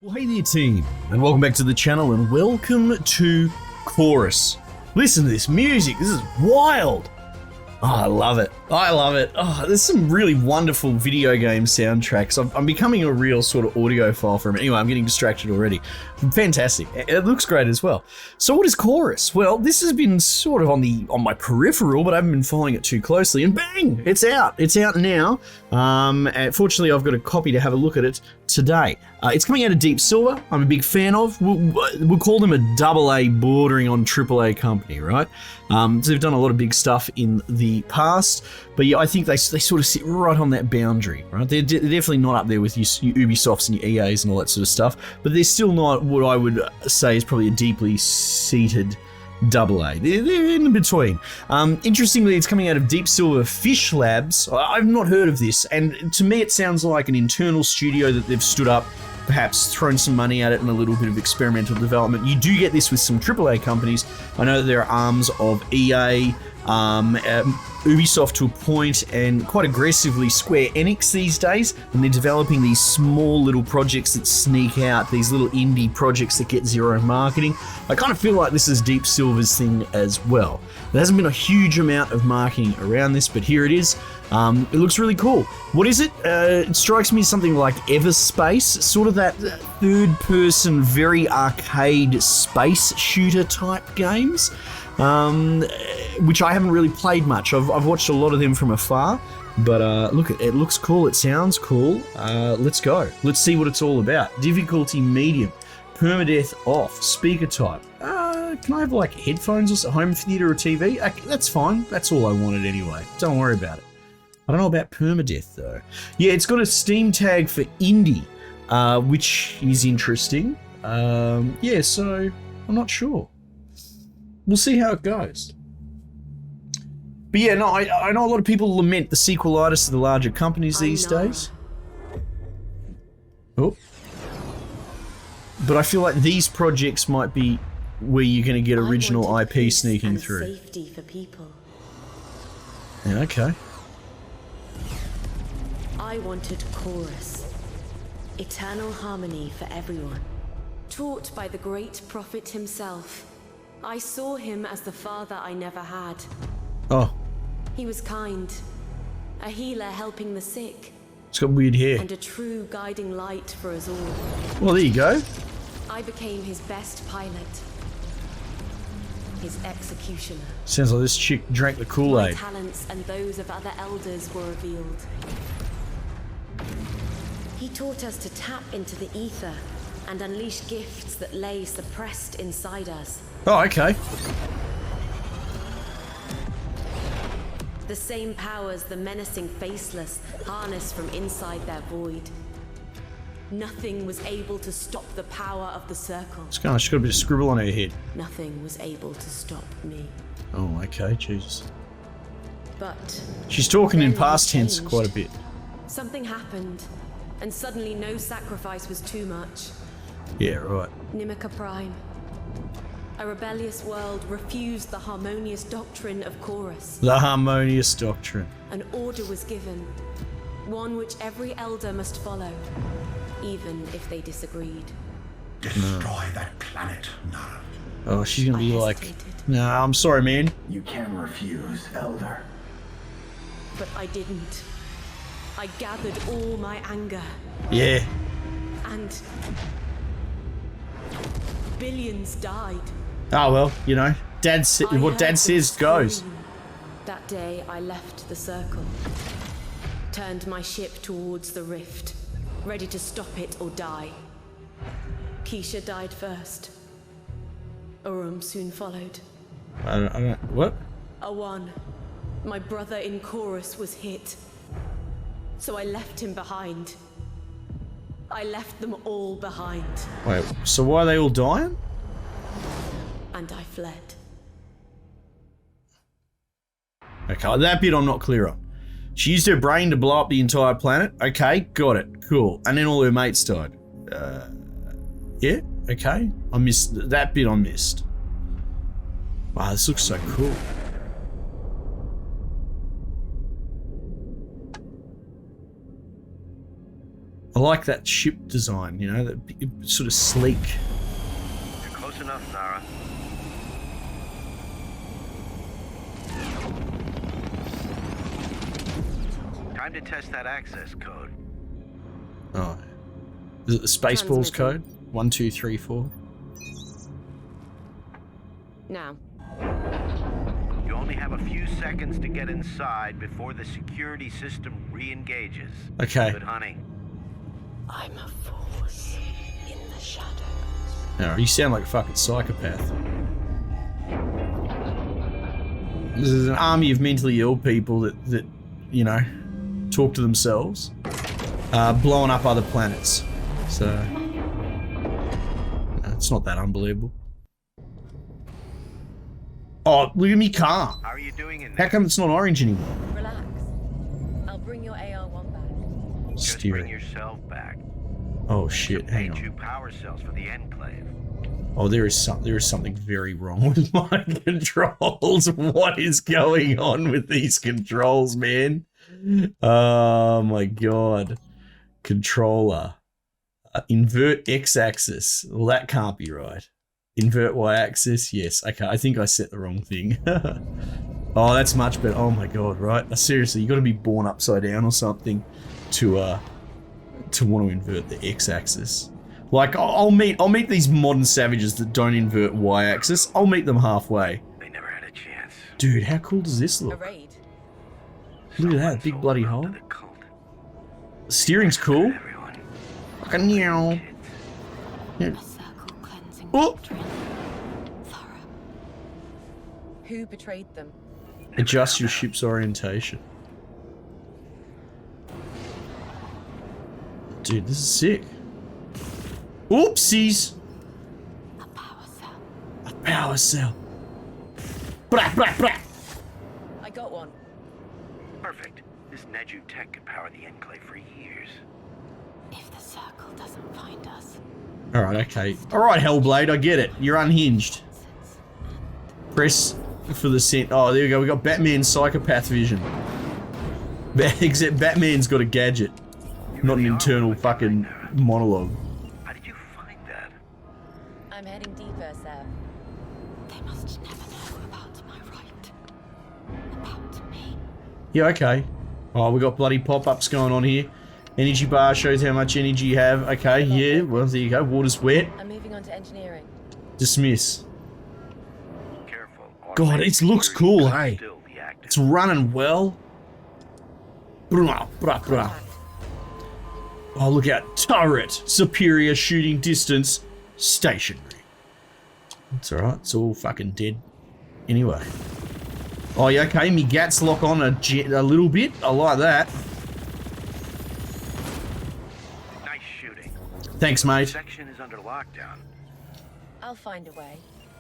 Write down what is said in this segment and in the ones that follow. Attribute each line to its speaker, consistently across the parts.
Speaker 1: Well, hey there team, and welcome back to the channel, and welcome to Chorus. Listen to this music, this is wild! Oh, I love it, I love it. Oh, there's some really wonderful video game soundtracks. I'm becoming a real sort of audiophile for them. Anyway, I'm getting distracted already. Fantastic, it looks great as well. So what is Chorus? Well, this has been sort of on my peripheral, but I haven't been following it too closely, and bang, it's out now. Fortunately, I've got a copy to have a look at it today. It's coming out of Deep Silver. I'm a big fan of. We'll call them a AA bordering on AAA company, right? So they've done a lot of big stuff in the past, but yeah, I think they sort of sit right on that boundary, right? They're definitely not up there with your Ubisofts and your EAs and all that sort of stuff, but they're still not what I would say is probably a deeply seated AA. They're in between. Interestingly, it's coming out of Deep Silver Fish Labs. I've not heard of this, and to me it sounds like an internal studio that they've stood up, perhaps thrown some money at it and a little bit of experimental development. You do get this with some AAA companies. I know that there are arms of EA, Ubisoft to a point, and quite aggressively Square Enix these days, and they're developing these small little projects that sneak out, these little indie projects that get zero marketing. I kind of feel like this is Deep Silver's thing as well. There hasn't been a huge amount of marketing around this, but here it is. It looks really cool. What is it? It strikes me as something like Everspace, sort of that third-person, very arcade space shooter type games, which I haven't really played much. I've watched a lot of them from afar, but look, it looks cool, it sounds cool. Let's go. Let's see what it's all about. Difficulty medium, permadeath off, speaker type. Can I have like headphones or home theater or TV? That's fine. That's all I wanted anyway. Don't worry about it. I don't know about permadeath though. Yeah, it's got a Steam tag for indie, which is interesting. Yeah, so I'm not sure. We'll see how it goes. But yeah, no, I know a lot of people lament the sequelitis of the larger companies these days. Oh. But I feel like these projects might be where you're going to get original IP sneaking through.
Speaker 2: Safety for people.
Speaker 1: Yeah, okay.
Speaker 2: I wanted Chorus. Eternal harmony for everyone. Taught by the great prophet himself. I saw him as the father I never had.
Speaker 1: Oh.
Speaker 2: He was kind. A healer helping the sick.
Speaker 1: It's got weird hair.
Speaker 2: And a true guiding light for us all.
Speaker 1: Well, there you go.
Speaker 2: I became his best pilot. His executioner.
Speaker 1: Sounds like this chick drank the Kool-Aid.
Speaker 2: My talents and those of other elders were revealed. He taught us to tap into the ether and unleash gifts that lay suppressed inside us.
Speaker 1: Oh, okay.
Speaker 2: The same powers the menacing faceless harness from inside their void. Nothing was able to stop the power of the circle.
Speaker 1: She's got a bit of scribble on her head.
Speaker 2: Nothing was able to stop me.
Speaker 1: Oh, okay, Jesus.
Speaker 2: But
Speaker 1: she's talking in
Speaker 2: then
Speaker 1: past tense
Speaker 2: changed.
Speaker 1: quite a bit.
Speaker 2: Something happened, and suddenly no sacrifice was too much.
Speaker 1: Yeah, right.
Speaker 2: Nimica Prime. A rebellious world refused the harmonious doctrine of Chorus.
Speaker 1: The harmonious doctrine.
Speaker 2: An order was given, one which every elder must follow, even if they disagreed.
Speaker 3: Destroy that planet, Nara.
Speaker 1: Oh, she's gonna be like,
Speaker 2: hesitated.
Speaker 1: nah, I'm sorry, man.
Speaker 3: You can refuse, Elder.
Speaker 2: But I didn't. I gathered all my anger,
Speaker 1: Yeah.
Speaker 2: and billions died.
Speaker 1: Oh, well, you know, what
Speaker 2: I
Speaker 1: Dad
Speaker 2: heard
Speaker 1: says
Speaker 2: them
Speaker 1: goes.
Speaker 2: scream. That day I left the circle, turned my ship towards the rift, ready to stop it or die. Keisha died first. Urum soon followed.
Speaker 1: I don't, what?
Speaker 2: Awan, my brother in Chorus, was hit. So I left him behind. I left them all behind.
Speaker 1: Wait, so why are they all dying?
Speaker 2: And I fled.
Speaker 1: Okay, that bit I'm not clear on. She used her brain to blow up the entire planet. Okay, got it. Cool. And then all her mates died. Yeah, okay. I missed that bit. I missed. Wow, this looks so cool. I like that ship design, you know, that sort of sleek.
Speaker 4: You're close enough, Nara. Time to test that access code.
Speaker 1: Oh. Is it the Spaceballs code? 1, 2, 3, 4.
Speaker 2: Now.
Speaker 4: You only have a few seconds to get inside before the security system re-engages.
Speaker 1: Okay.
Speaker 4: Good hunting.
Speaker 2: I'm a force in the shadows.
Speaker 1: No, you sound like a fucking psychopath. This is an army of mentally ill people that you know, talk to themselves, blowing up other planets. So, no, it's not that unbelievable. Oh, look at me car.
Speaker 4: How are you doing in
Speaker 1: How
Speaker 4: there?
Speaker 1: come it's not orange anymore?
Speaker 2: Relax. I'll bring your AR-1 back.
Speaker 4: Just bring
Speaker 1: Steering.
Speaker 4: yourself back.
Speaker 1: Oh shit, hang
Speaker 4: Made
Speaker 1: on.
Speaker 4: you power cells for the Enclave.
Speaker 1: Oh, there is something very wrong with my controls. What is going on with these controls, man? Oh my god. Controller. Invert X-axis. Well, that can't be right. Invert Y-axis. Yes. Okay, I think I set the wrong thing. Oh, that's much better. Oh my god, right? Seriously, you got to be born upside down or something to want to invert the X-axis. Like, I'll meet these modern savages that don't invert Y-axis. I'll meet them halfway.
Speaker 4: They never had a chance.
Speaker 1: Dude, how cool does this
Speaker 2: A
Speaker 1: look?
Speaker 2: raid.
Speaker 1: Look at that, big bloody
Speaker 4: Sold out
Speaker 1: hole.
Speaker 4: to the cult.
Speaker 1: The steering's cool.
Speaker 4: Everyone.
Speaker 1: Fucking meow.
Speaker 2: A circle cleansing
Speaker 1: Oh.
Speaker 2: doctrine. Thorough. Who betrayed them?
Speaker 1: Adjust your ship's orientation. Dude, this is sick. Oopsies!
Speaker 2: A power cell.
Speaker 1: A power cell. Blah, blah, blah.
Speaker 2: I got one.
Speaker 4: Perfect. This Neju tech could power the Enclave for years.
Speaker 2: If the circle doesn't find us.
Speaker 1: Alright, okay. Alright, Hellblade, I get it. You're unhinged. Press for the scent. Oh, there we go. We got Batman's psychopath vision. Except Batman's got a gadget, not an internal fucking monologue.
Speaker 4: How did you find that?
Speaker 2: I'm heading deeper, sir. They must never know about my right. About me.
Speaker 1: Yeah, okay. Oh, we got bloody pop-ups going on here. Energy bar shows how much energy you have. Okay, yeah, well, there you go. Water's wet.
Speaker 2: I'm moving on to engineering.
Speaker 1: Dismiss.
Speaker 4: Careful.
Speaker 1: God, it looks cool, hey.
Speaker 4: Still the active.
Speaker 1: It's running well. Brah, brah, brah. Oh, look out. Turret. Superior shooting distance. Stationary. It's alright. It's all fucking dead. Anyway. Oh, yeah, okay. Me gats lock on a little bit. I like that.
Speaker 4: Nice shooting.
Speaker 1: Thanks, mate.
Speaker 4: Section is under lockdown.
Speaker 2: I'll find a way.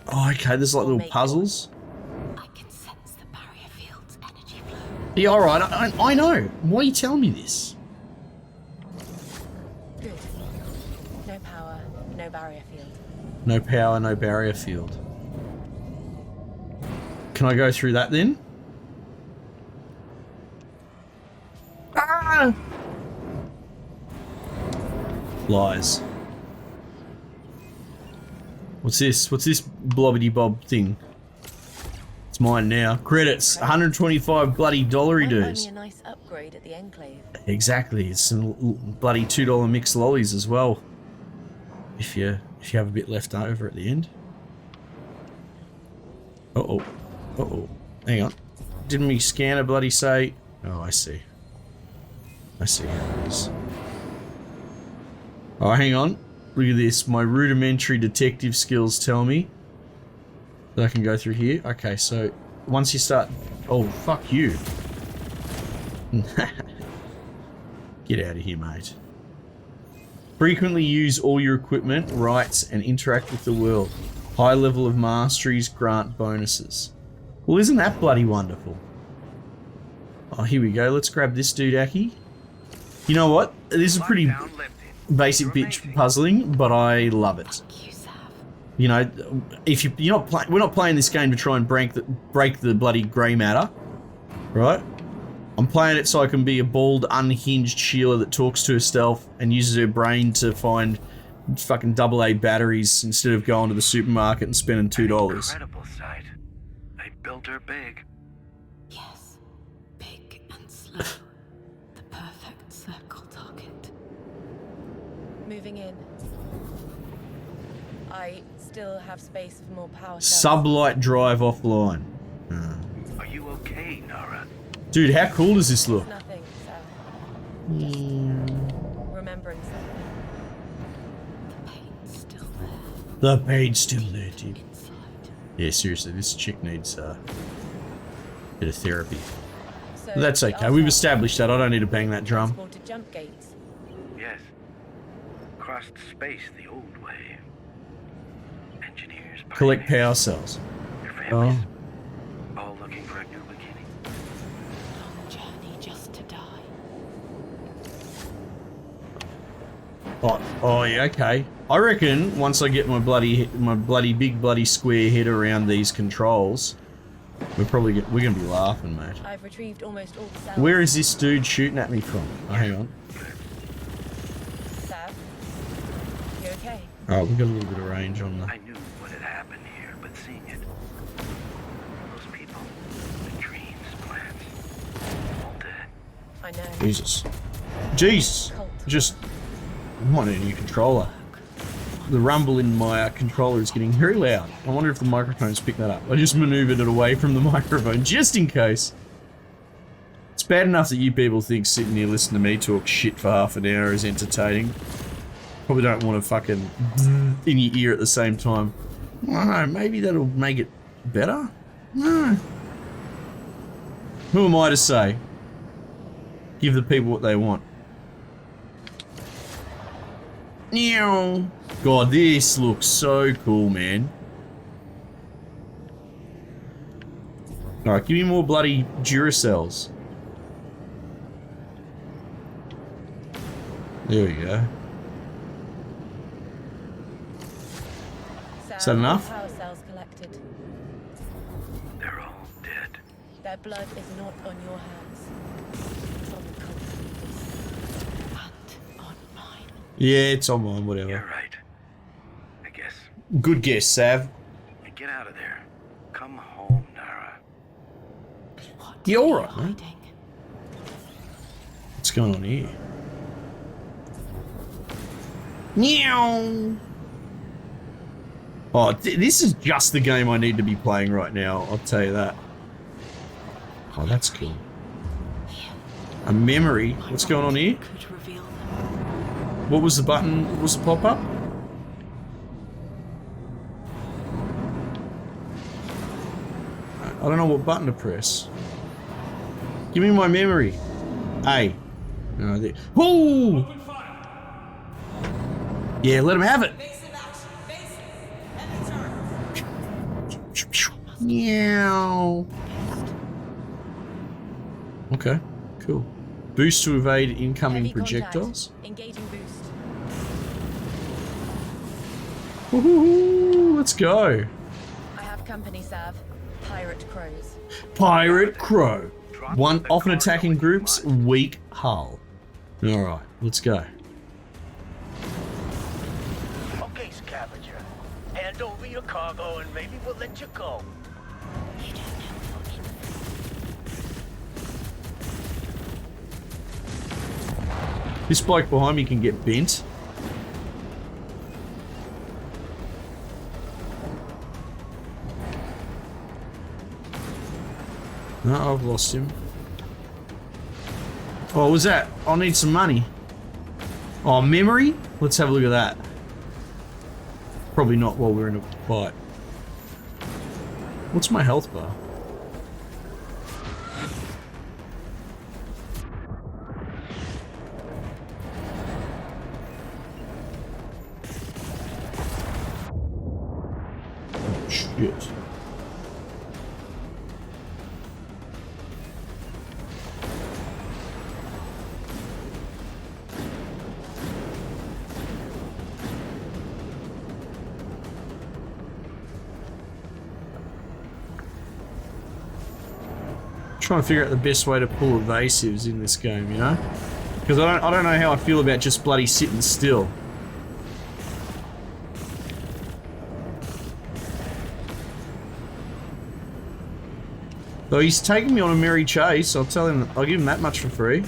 Speaker 1: Oh, okay. There's like little puzzles.
Speaker 2: I can sense the barrier field's energy flow.
Speaker 1: Yeah, alright. I know. Why are you telling me this?
Speaker 2: Good. No power, no barrier field.
Speaker 1: No power, no barrier field. Can I go through that then? Ah! Lies. What's this? What's this blobbity bob thing? It's mine now. Credits. 125 bloody dollary
Speaker 2: Might buy
Speaker 1: dues.
Speaker 2: me a nice upgrade at the Enclave.
Speaker 1: Exactly. It's some bloody $2 mixed lollies as well. If you have a bit left over at the end. Uh-oh. Uh-oh. Hang on. Didn't me scanner bloody say... Oh, I see. I see how it is. Oh, hang on. Look at this. My rudimentary detective skills tell me that I can go through here. Okay, so once you start... Oh, fuck you. Get out of here, mate. Frequently use all your equipment, rights, and interact with the world. High level of masteries grant bonuses. Well, isn't that bloody wonderful? Oh, here we go. Let's grab this dude, Aki. You know what? This is pretty
Speaker 4: Lockdown lifted.
Speaker 1: basic bitch puzzling, but I love it.
Speaker 2: You, Sav.
Speaker 1: You know, if you're not playing, we're not playing this game to try and break the bloody grey matter, right? I'm playing it so I can be a bald, unhinged Sheila that talks to herself and uses her brain to find fucking AA batteries instead of going to the supermarket and spending $2.
Speaker 4: Incredible sight. They built her big.
Speaker 2: Yes, big and slow. The perfect circle target. Moving in. I still have space for more power cells.
Speaker 1: Sublight drive offline.
Speaker 4: Are you okay, Nara?
Speaker 1: Dude, how cool does this look?
Speaker 2: Nothing, Sam. Just remembering something. The pain's still there.
Speaker 1: The pain's still there, dude.
Speaker 2: Inside.
Speaker 1: Yeah, seriously, this chick needs a bit of therapy.
Speaker 2: So
Speaker 1: But that's okay. We've established that. I don't need to bang that drum.
Speaker 2: transported jump gates.
Speaker 4: Yes. Crossed space the old way. Engineers,
Speaker 1: Collect
Speaker 4: pioneers,
Speaker 1: power cells.
Speaker 4: your families,
Speaker 1: Oh.
Speaker 4: all looking for a new beginning.
Speaker 2: Long journey just to die.
Speaker 1: Oh, yeah, okay. I reckon once I get my bloody big bloody square head around these controls, we're gonna be laughing, mate.
Speaker 2: I've retrieved almost all the cells.
Speaker 1: Where is this dude shooting at me from? Oh, hang on.
Speaker 2: Sam? You okay?
Speaker 1: Oh, we got a little bit of range on the.
Speaker 4: I knew what had happened here, but seeing it, those people, the dreams, plans, all dead.
Speaker 2: I know.
Speaker 1: Jesus. Jesus. Just. I might need a new controller. The rumble in my controller is getting very loud. I wonder if the microphones pick that up. I just maneuvered it away from the microphone just in case. It's bad enough that you people think sitting here listening to me talk shit for half an hour is entertaining. Probably don't want to fucking in your ear at the same time. I don't know, maybe that'll make it better? No. Who am I to say? Give the people what they want. Meow. God, this looks so cool, man. Alright, give me more bloody Duracells. There we go.
Speaker 2: Sam,
Speaker 1: Is that enough?
Speaker 2: Power cells collected.
Speaker 4: They're all dead.
Speaker 2: Their blood is not on your hands. It's on the company's. And on mine.
Speaker 1: Yeah, it's on mine, whatever.
Speaker 4: You're right. I guess.
Speaker 1: Good guess, Sav.
Speaker 4: And get out of there. Come home, Nara.
Speaker 1: Yeah, alright, man.
Speaker 2: Hiding.
Speaker 1: What's going on here? Meow. Oh, this is just the game I need to be playing right now, I'll tell you that. Oh, that's cool. A memory. What's going on here?
Speaker 2: Could reveal them.
Speaker 1: What was the button? What was the pop-up? I don't know what button to press. Give me my memory. A. No, there. Whoa! Yeah, let him have it. Meow. Okay, cool. Boost to evade incoming
Speaker 2: Heavy contact.
Speaker 1: projectiles.
Speaker 2: Engaging boost.
Speaker 1: Woohoo! Let's go.
Speaker 2: I have company, Sav. Pirate crows.
Speaker 1: Pirate Crow. One often attacking groups, weak hull. Alright, let's go.
Speaker 5: Okay, scavenger. Hand over your cargo and maybe we'll let you go.
Speaker 2: You don't know what
Speaker 1: This bloke behind me can get bent. No, I've lost him. Oh, what was that? I'll need some money. Oh, memory? Let's have a look at that. Probably not while we're in a fight. What's my health bar? Oh, shit. Trying to figure out the best way to pull evasives in this game, you know? Because I don't know how I feel about just bloody sitting still. Though he's taking me on a merry chase, I'll tell him, I'll give him that much for free.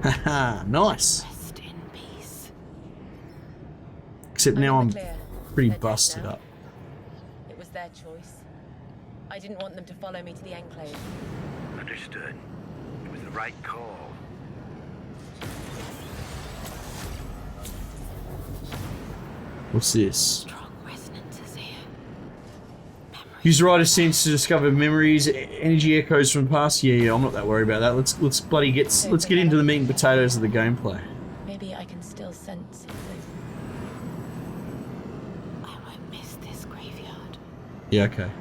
Speaker 1: Haha, nice.
Speaker 2: Rest in peace.
Speaker 1: Except
Speaker 2: I'm
Speaker 1: now
Speaker 2: in
Speaker 1: I'm
Speaker 2: the clear.
Speaker 1: pretty
Speaker 2: They're dead
Speaker 1: busted
Speaker 2: now.
Speaker 1: up.
Speaker 2: It was their choice. I didn't want them to follow me to the Enclave.
Speaker 4: Understood. It was the right call.
Speaker 1: What's this?
Speaker 2: Strong resonances here.
Speaker 1: Use rider sense to discover memories, energy echoes from the past. Yeah, I'm not that worried about that. Let's bloody let's get into the meat and potatoes of the gameplay.
Speaker 2: Maybe I can still sense something. I won't miss this graveyard.
Speaker 1: Yeah, okay.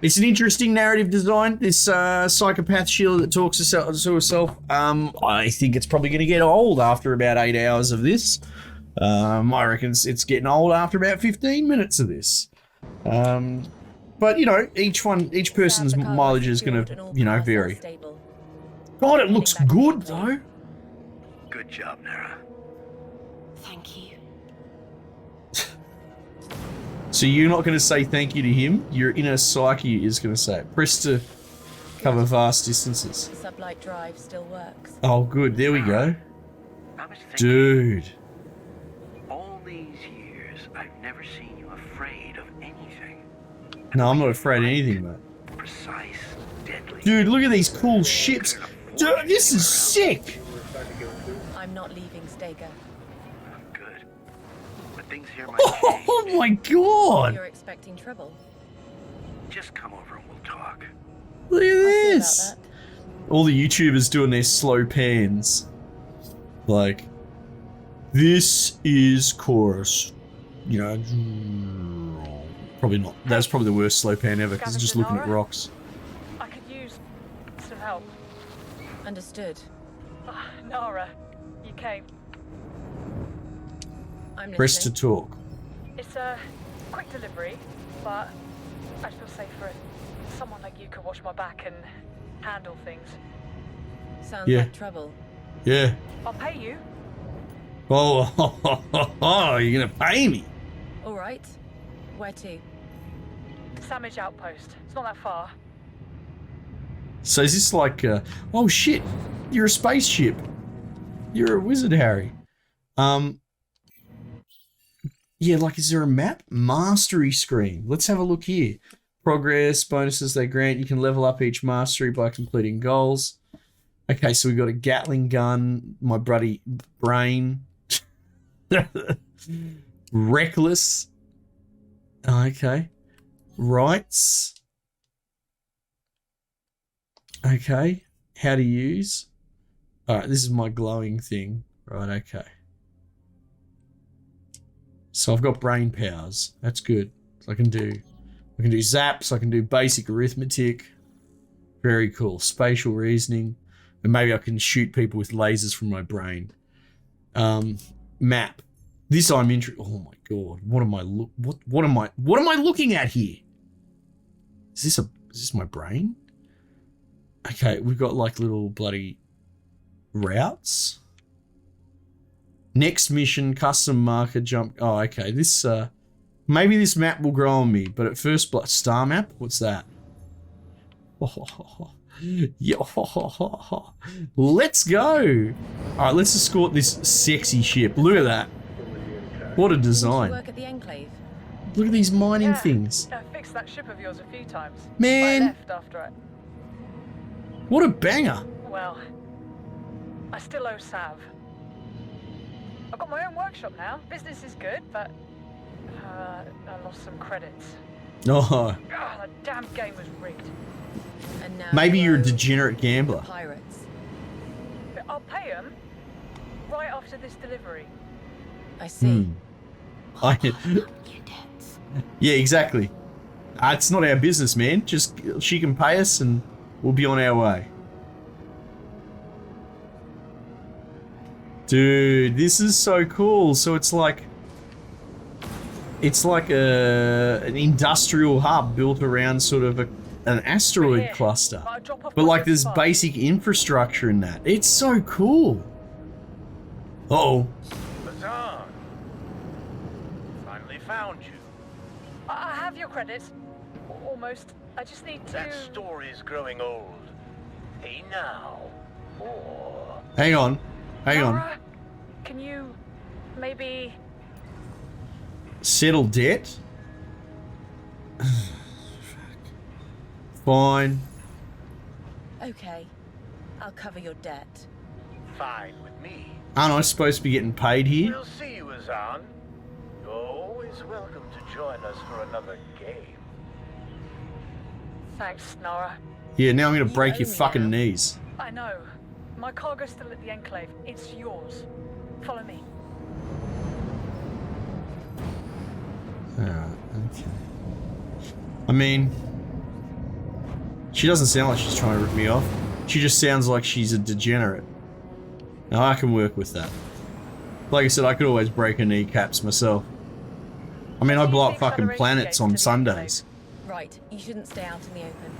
Speaker 1: It's an interesting narrative design, this psychopath Sheila that talks to herself. I think it's probably going to get old after about 8 hours of this. I reckon it's getting old after about 15 minutes of this. But you know, each person's mileage is going to, you know, vary. God, it looks good though.
Speaker 4: Good job, Nara.
Speaker 2: Thank you.
Speaker 1: So you're not going to say thank you to him. Your inner psyche is going to say it. Press to cover vast distances.
Speaker 2: The sublight drive still works.
Speaker 1: Oh, good. There we go.
Speaker 4: I was thinking,
Speaker 1: Dude.
Speaker 4: all these years, I've never seen you afraid of anything.
Speaker 1: No, I'm not afraid of anything, mate.
Speaker 4: Precise, deadly.
Speaker 1: Dude, look at these cool ships. Dude, this is sick.
Speaker 2: I'm not leaving Stega.
Speaker 4: Good. But things here might change.
Speaker 1: Oh my god.
Speaker 2: You're expecting trouble.
Speaker 4: Just come over and we'll talk.
Speaker 1: Look at
Speaker 2: I'll see
Speaker 1: this.
Speaker 2: about
Speaker 1: All the YouTubers doing their slow pans. Like, this is chorus. You know, probably not. That's probably the worst slow pan ever because it's just looking at rocks.
Speaker 6: I could use some help.
Speaker 2: that. Understood.
Speaker 6: Nara, you came.
Speaker 2: I'm
Speaker 1: Press to
Speaker 2: listening.
Speaker 1: talk.
Speaker 6: It's a quick delivery, but I'd feel safer if someone like you could watch my back and handle things.
Speaker 2: Sounds
Speaker 1: Yeah.
Speaker 2: like trouble.
Speaker 1: Yeah.
Speaker 6: I'll pay you.
Speaker 1: Oh, you're gonna pay me?
Speaker 2: All right. Where to?
Speaker 6: Sandwich Outpost. It's not that far.
Speaker 1: So is this like, oh shit, you're a spaceship. You're a wizard, Harry. Yeah, like, is there a map? Mastery screen. Let's have a look here. Progress, bonuses they grant. You can level up each mastery by completing goals. Okay, so we got a Gatling gun, my bloody brain. Reckless. Okay. Rights. Okay. How to use. Alright, this is my glowing thing. Right, okay. So I've got brain powers. That's good. So I can do zaps, I can do basic arithmetic. Very cool. Spatial reasoning. And maybe I can shoot people with lasers from my brain. Map. This I'm interested. Oh my god. What am I looking at here? Is this my brain? Okay, we've got like little bloody routes. Next mission, custom marker, jump. Oh, okay. This, maybe this map will grow on me, but at first, star map? What's that? Oh, yeah. Let's go. All right, let's escort this sexy ship. Look at that. What a
Speaker 2: Didn't you
Speaker 1: design.
Speaker 2: work at the Enclave?
Speaker 1: Look at these mining
Speaker 6: Yeah.
Speaker 1: things.
Speaker 6: I fixed that ship of yours a few times.
Speaker 1: Man.
Speaker 6: I left after it.
Speaker 1: What a banger.
Speaker 6: Well, I still owe Sav. I've got my own workshop now. Business is good, but I lost some credits.
Speaker 1: Oh,
Speaker 6: The damn game was rigged.
Speaker 2: And now
Speaker 1: maybe you're a
Speaker 2: we're
Speaker 1: degenerate gambler.
Speaker 2: pirates.
Speaker 6: But I'll pay them right after this delivery.
Speaker 2: I see.
Speaker 1: I,
Speaker 2: Your debts.
Speaker 1: yeah, exactly. It's not our business, man. Just she can pay us and we'll be on our way. Dude, this is so cool. So it's like an industrial hub built around sort of an asteroid
Speaker 6: Here,
Speaker 1: cluster.
Speaker 6: I'll drop off
Speaker 1: But
Speaker 6: my
Speaker 1: like there's
Speaker 6: fast.
Speaker 1: basic infrastructure in that. It's so cool. Uh-oh.
Speaker 5: Bazan. Finally found you.
Speaker 6: I have your credits. Almost. I just need to...
Speaker 5: That story's growing old. Hey now. Or...
Speaker 1: Hang on. Hang on.
Speaker 6: Nara, can you maybe...
Speaker 1: Settle debt? Fine.
Speaker 2: Okay, I'll cover your debt.
Speaker 5: Fine with me.
Speaker 1: Aren't I supposed to be getting paid here?
Speaker 5: We'll see you, Azan. You're always welcome to join us for another game.
Speaker 6: Thanks, Nara.
Speaker 1: Yeah, now I'm gonna
Speaker 2: You
Speaker 1: break
Speaker 2: owe
Speaker 1: your
Speaker 2: me
Speaker 1: fucking
Speaker 2: now.
Speaker 1: knees.
Speaker 6: I know. My cargo's still at the Enclave. It's yours. Follow me.
Speaker 1: Alright, okay. I mean, she doesn't sound like she's trying to rip me off. She just sounds like she's a degenerate. Now I can work with that. Like I said, I could always break her kneecaps myself. I mean, I blow up fucking planets on Sundays.
Speaker 2: Right, you shouldn't stay out in the open.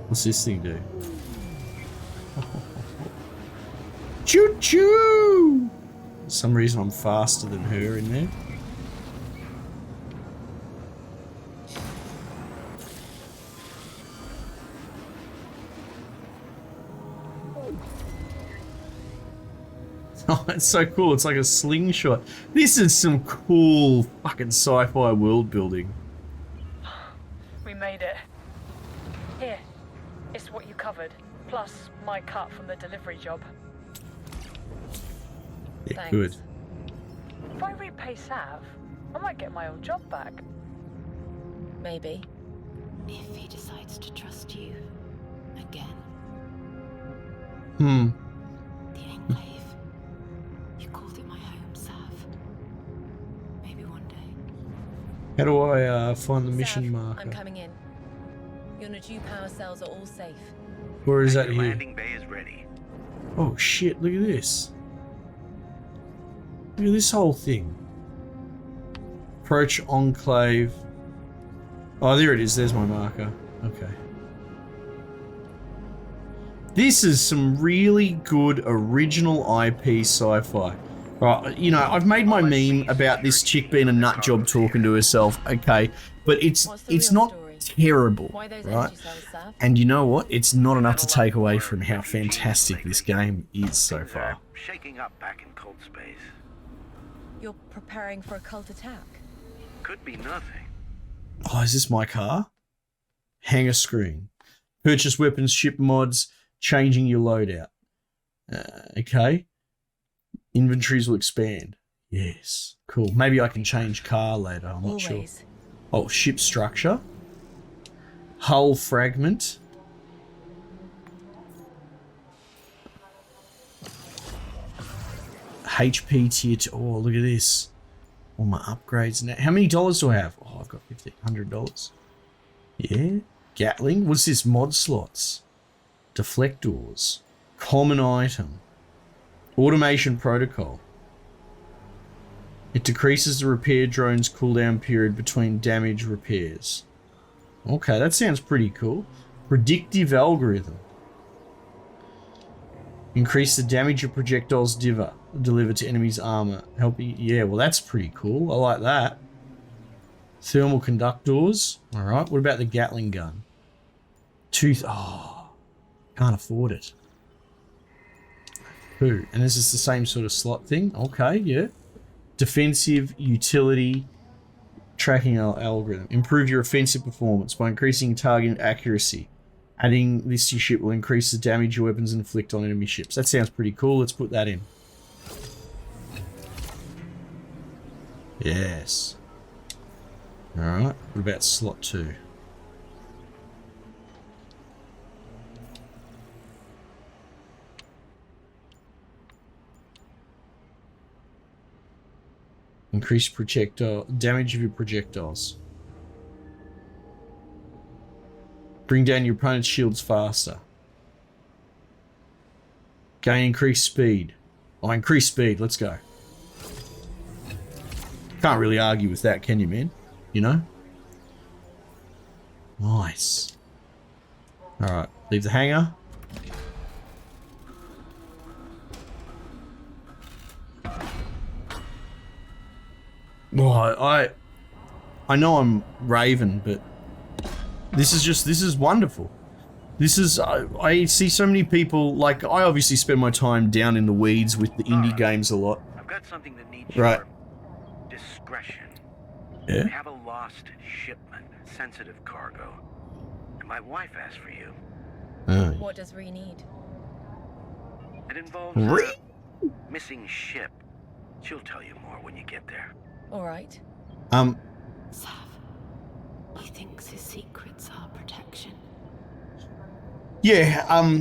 Speaker 1: What's this thing do? Choo choo! For some reason I'm faster than her in there. Oh, it's so cool. It's like a slingshot. This is some cool fucking sci-fi world building.
Speaker 6: We made it. Here. It's what you covered. Plus my cut from the delivery job.
Speaker 1: Yeah,
Speaker 2: Thanks.
Speaker 1: good.
Speaker 6: If I repay Sav, I might get my old job back.
Speaker 2: Maybe.
Speaker 7: If he decides to trust you again.
Speaker 1: Hmm.
Speaker 7: The Enclave. You called it my home, Sav. Maybe one day.
Speaker 1: How do I find the mission
Speaker 2: Sav,
Speaker 1: marker?
Speaker 2: I'm coming in. Your Naju power cells are all safe.
Speaker 1: Where is that
Speaker 4: Your
Speaker 1: here?
Speaker 4: landing bay is ready.
Speaker 1: Oh shit, look at this. Look at this whole thing. Approach Enclave. Oh, there it is. There's my marker. Okay. This is some really good original IP sci-fi. Right, you know, I've made my meme about this chick being a nut job talking to herself, okay, but it's
Speaker 2: What's the real
Speaker 1: not
Speaker 2: story?
Speaker 1: terrible,
Speaker 2: Why those
Speaker 1: right?
Speaker 2: energy cells, Sav?
Speaker 1: And you know what? It's not enough to take away from how fantastic this game is so far.
Speaker 4: Shaking up back in cold space.
Speaker 2: You're preparing for a cult attack.
Speaker 4: Could be nothing.
Speaker 1: Oh, is this my car? Hangar screen. Purchase weapons, ship mods, changing your loadout. Okay. Inventories will expand. Yes. Cool. Maybe I can change car later. I'm not sure.
Speaker 2: Always.
Speaker 1: Oh, ship structure. Hull fragment. HP tier 2. Oh, look at this. All my upgrades now. How many dollars do I have? Oh, I've got $1,500. Yeah. Gatling. What's this? Mod slots. Deflectors. Common item. Automation protocol. It decreases the repair drone's cooldown period between damage repairs. Okay, that sounds pretty cool. Predictive algorithm. Increase the damage of projectiles deliver to enemies' armor. Helping. Yeah, well, that's pretty cool. I like that. Thermal conductors. All right. What about the Gatling gun? Oh, can't afford it. Who? And this is the same sort of slot thing. Okay, yeah. Defensive utility tracking algorithm. Improve your offensive performance by increasing target accuracy. Adding this to your ship will increase the damage your weapons inflict on enemy ships. That sounds pretty cool. Let's put that in. Yes. Alright. What about slot 2? Increase projectile damage of your projectiles. Bring down your opponent's shields faster. Gain increased speed. Oh, increased speed. Let's go. Can't really argue with that, can you, man? You know? Nice. Alright, leave the hangar. Oh, I know I'm raving, but this is wonderful. This is, I see so many people, like, I obviously spend my time down in the weeds with the indie games a lot.
Speaker 4: I've got something that needs
Speaker 1: Right.
Speaker 4: your discretion.
Speaker 1: Yeah?
Speaker 4: We have a lost shipment, sensitive cargo. And my wife asked for you.
Speaker 1: Oh.
Speaker 2: What does Ree need?
Speaker 4: It involves
Speaker 1: Ree?
Speaker 4: a missing ship. She'll tell you more when you get there.
Speaker 2: All right.
Speaker 7: Sav, he thinks his secrets are protection.
Speaker 1: Yeah,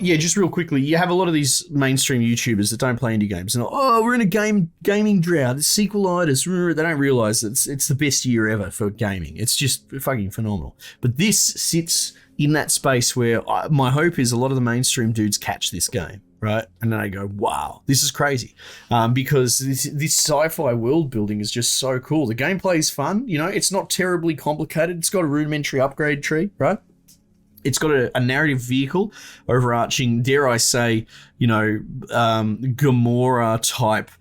Speaker 1: just real quickly, you have a lot of these mainstream YouTubers that don't play indie games, and we're in a gaming drought, it's sequelitis. They don't realize that it's the best year ever for gaming. It's just fucking phenomenal. But this sits in that space where my hope is a lot of the mainstream dudes catch this game, right? And then I go, wow, this is crazy. Because this sci-fi world building is just so cool. The gameplay is fun, you know, it's not terribly complicated. It's got a rudimentary upgrade tree, right? It's got a narrative vehicle, overarching, dare I say, you know, Gamora type,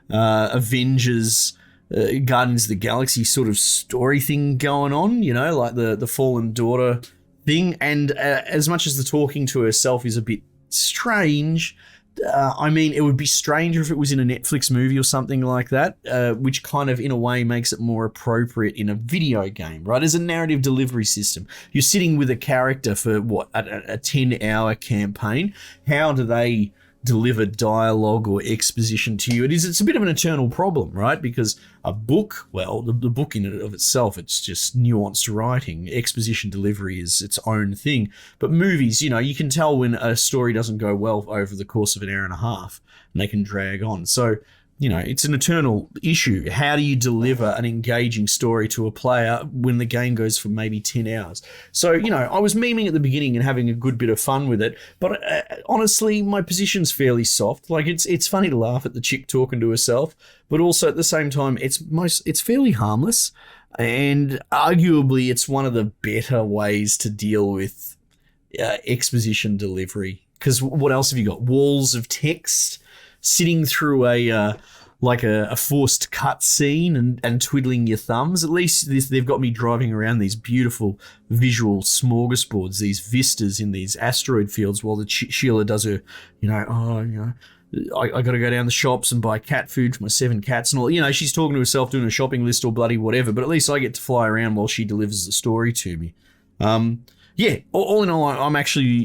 Speaker 1: Avengers, Guardians of the Galaxy sort of story thing going on, you know, like the fallen daughter thing. And as much as the talking to herself is a bit strange, I mean, it would be stranger if it was in a Netflix movie or something like that, which kind of, in a way, makes it more appropriate in a video game, right? As a narrative delivery system. You're sitting with a character for, what, a 10-hour campaign. How do they deliver dialogue or exposition to you? It's a bit of an eternal problem, right? Because a book, well, the book in and of itself, it's just nuanced writing. Exposition delivery is its own thing. But movies, you know, you can tell when a story doesn't go well over the course of an hour and a half, and they can drag on. So, you know, it's an eternal issue. How do you deliver an engaging story to a player when the game goes for maybe 10 hours? So, you know, I was memeing at the beginning and having a good bit of fun with it, but honestly, my position's fairly soft. Like, it's funny to laugh at the chick talking to herself, but also at the same time, it's fairly harmless, and arguably it's one of the better ways to deal with exposition delivery. Because what else have you got? Walls of text, sitting through a forced cut scene and twiddling your thumbs. At least they've got me driving around these beautiful visual smorgasbords, these vistas in these asteroid fields, while the Sheila does her, I got to go down the shops and buy cat food for my 7 cats and all. You know, she's talking to herself, doing a shopping list or bloody whatever, but at least I get to fly around while she delivers the story to me. Yeah, all in all, I'm actually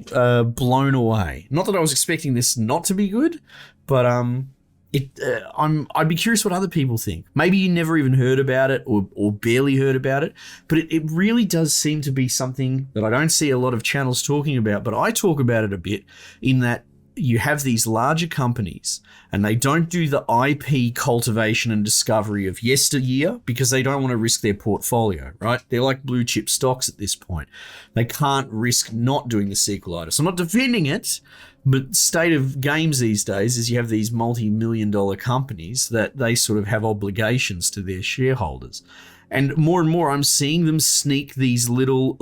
Speaker 1: blown away. Not that I was expecting this not to be good, but I'd be curious what other people think. Maybe you never even heard about it or barely heard about it, but it really does seem to be something that I don't see a lot of channels talking about, but I talk about it a bit, in that you have these larger companies and they don't do the IP cultivation and discovery of yesteryear because they don't want to risk their portfolio, right? They're like blue chip stocks at this point. They can't risk not doing the sequelitis. I'm not defending it, but state of games these days is you have these multi-million-dollar companies that they sort of have obligations to their shareholders. And more I'm seeing them sneak these little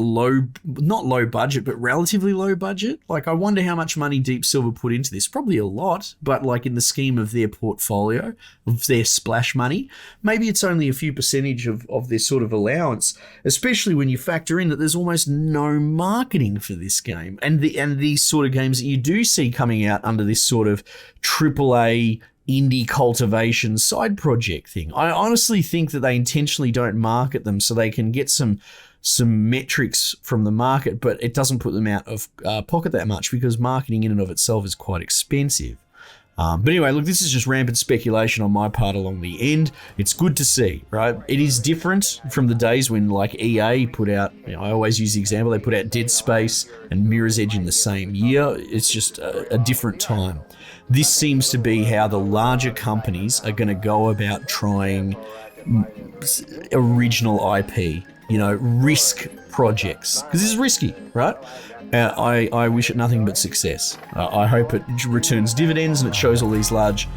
Speaker 1: not low budget, but relatively low budget. Like, I wonder how much money Deep Silver put into this. Probably a lot, but like in the scheme of their portfolio, of their splash money, maybe it's only a few percentage of their sort of allowance, especially when you factor in that there's almost no marketing for this game. And these sort of games that you do see coming out under this sort of AAA indie cultivation side project thing. I honestly think that they intentionally don't market them so they can get some metrics from the market, but it doesn't put them out of pocket that much because marketing in and of itself is quite expensive. But anyway, look, this is just rampant speculation on my part along the end. It's good to see, right? It is different from the days when, like, EA put out, I always use the example, they put out Dead Space and Mirror's Edge in the same year. It's just a different time. This seems to be how the larger companies are going to go about trying original IP, risk projects. Because this is risky, right? I wish it nothing but success. I hope it returns dividends and it shows all these large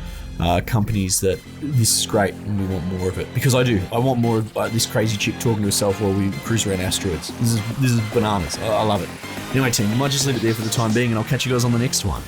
Speaker 1: companies that this is great and we want more of it. Because I do. I want more of this crazy chick talking to herself while we cruise around asteroids. This is bananas. I love it. Anyway, team, I might just leave it there for the time being, and I'll catch you guys on the next one.